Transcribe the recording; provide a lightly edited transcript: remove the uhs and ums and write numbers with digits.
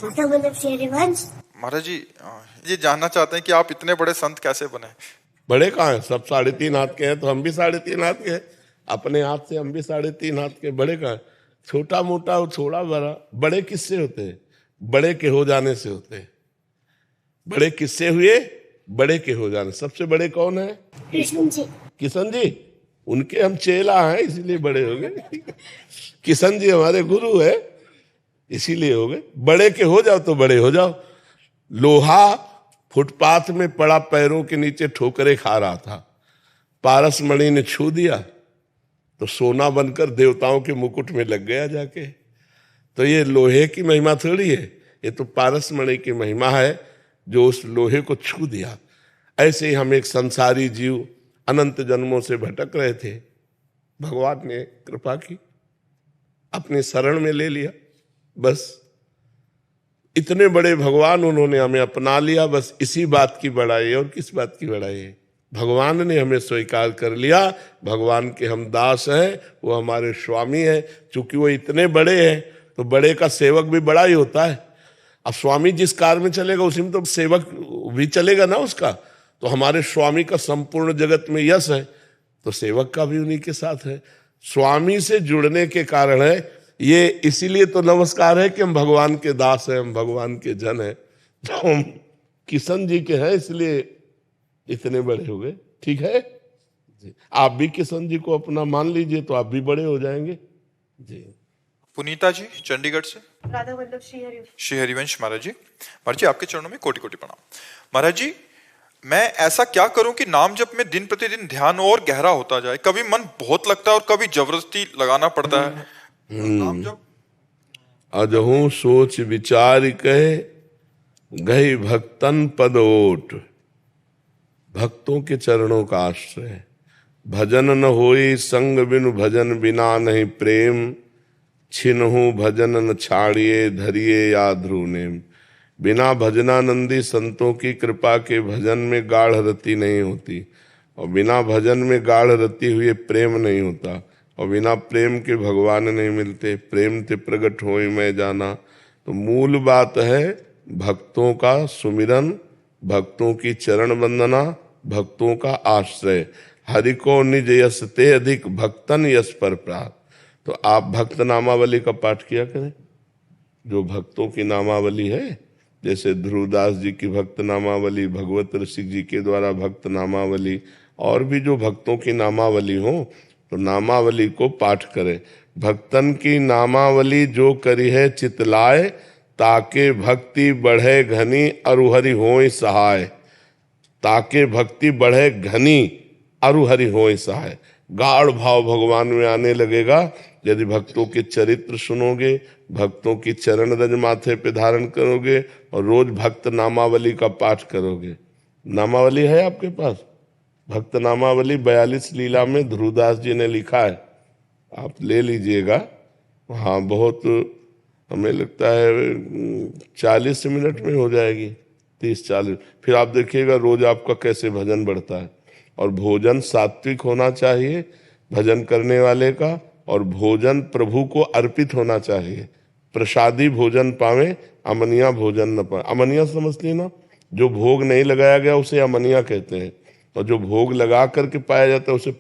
महाराज जी, ये जानना चाहते हैं कि आप इतने बड़े संत कैसे बने। बड़े कहाँ हैं? सब 3.5 हाथ के हैं तो हम भी 3.5 हाथ के हैं। अपने हाथ से हम भी 3.5 हाथ के। बड़े कहाँ? छोटा मोटा और थोड़ा बड़ा। बड़े किससे होते हैं? बड़े के हो जाने से होते हैं। बड़े किससे हुए? बड़े के हो जाने। सबसे बड़े कौन है? कृष्ण जी। किशन जी। उनके हम चेला हैं इसीलिए बड़े हो गए। किशन जी हमारे गुरु है इसीलिए हो गए। बड़े के हो जाओ तो बड़े हो जाओ। लोहा फुटपाथ में पड़ा, पैरों के नीचे ठोकरे खा रहा था। पारस मणि ने छू दिया तो सोना बनकर देवताओं के मुकुट में लग गया जाके। तो ये लोहे की महिमा थोड़ी है, ये तो पारस मणि की महिमा है जो उस लोहे को छू दिया। ऐसे ही हम एक संसारी जीव अनंत जन्मों से भटक रहे थे, भगवान ने कृपा की, अपने शरण में ले लिया। बस इतने बड़े भगवान उन्होंने हमें अपना लिया। बस इसी बात की बड़ाई है। और किस बात की बड़ाई है? भगवान ने हमें स्वीकार कर लिया। भगवान के हम दास हैं, वो हमारे स्वामी हैं। चूंकि वो इतने बड़े हैं तो बड़े का सेवक भी बड़ा ही होता है। अब स्वामी जिस कार में चलेगा उसी में तो सेवक भी चलेगा ना उसका। तो हमारे स्वामी का संपूर्ण जगत में यश है तो सेवक का भी उन्हीं के साथ है। स्वामी से जुड़ने के कारण है ये। इसीलिए तो नमस्कार है कि हम भगवान के दास हैं, हम भगवान के जन हैं। तो हम किशन जी के हैं इसलिए इतने बड़े हो गए। ठीक है जी। आप भी किशन जी को अपना मान लीजिए तो आप भी बड़े हो जाएंगे जी। पुनीता जी चंडीगढ़ से। राधा वल्लभ श्री हरिवंश महाराज जी। महाराज जी, आपके चरणों में कोटि कोटि प्रणाम। महाराज जी, मैं ऐसा क्या करूं कि नाम जप में दिन प्रतिदिन ध्यान और गहरा होता जाए? कभी मन बहुत लगता है और कभी जबरदस्ती लगाना पड़ता है। नाम जप अजहू सोच विचार कहे गई भक्तन पदोट। भक्तों के चरणों का आश्रय। भजन न होई संग बिनु भजन बिना नहीं प्रेम। छिनहु भजन न छाड़िए धरिए या ध्रुव नेम। बिना भजनानंदी संतों की कृपा के भजन में गाढ़ रति नहीं होती, और बिना भजन में गाढ़ रति हुए प्रेम नहीं होता, और बिना प्रेम के भगवान नहीं मिलते। प्रेम ते प्रगट होई मैं जाना। तो मूल बात है भक्तों का सुमिरन, भक्तों की चरण वंदना, भक्तों का आश्रय। हरि को निज यश ते अधिक भक्तन यश पर प्राप्त। तो आप भक्त नामावली का पाठ किया करें। जो भक्तों की नामावली है, जैसे ध्रुवदास जी की भक्त नामावली, भगवत ऋषि जी के द्वारा भक्त नामावली, और भी जो भक्तों की नामावली हो तो नामावली को पाठ करें। भक्तन की नामावली जो करी है चितलाए, ताके भक्ति बढ़े घनी अरुहरि होय सहाय। ताके भक्ति बढ़े घनी अरुहरि होय सहाय। गाढ़ भाव भगवान में आने लगेगा यदि भक्तों के चरित्र सुनोगे, भक्तों की चरण रज माथे पे धारण करोगे और रोज भक्त नामावली का पाठ करोगे। नामावली है आपके पास? भक्त नामावली 42 लीला में ध्रुवदास जी ने लिखा है, आप ले लीजिएगा। हाँ, बहुत हमें लगता है 40 मिनट में हो जाएगी, 30-40। फिर आप देखिएगा रोज आपका कैसे भजन बढ़ता है। और भोजन सात्विक होना चाहिए भजन करने वाले का, और भोजन प्रभु को अर्पित होना चाहिए। प्रसादी भोजन पावे, अमनिया भोजन न पावे। अमनिया समझ लेना, जो भोग नहीं लगाया गया उसे अमनिया कहते हैं, और जो भोग लगा करके पाया जाता है उसे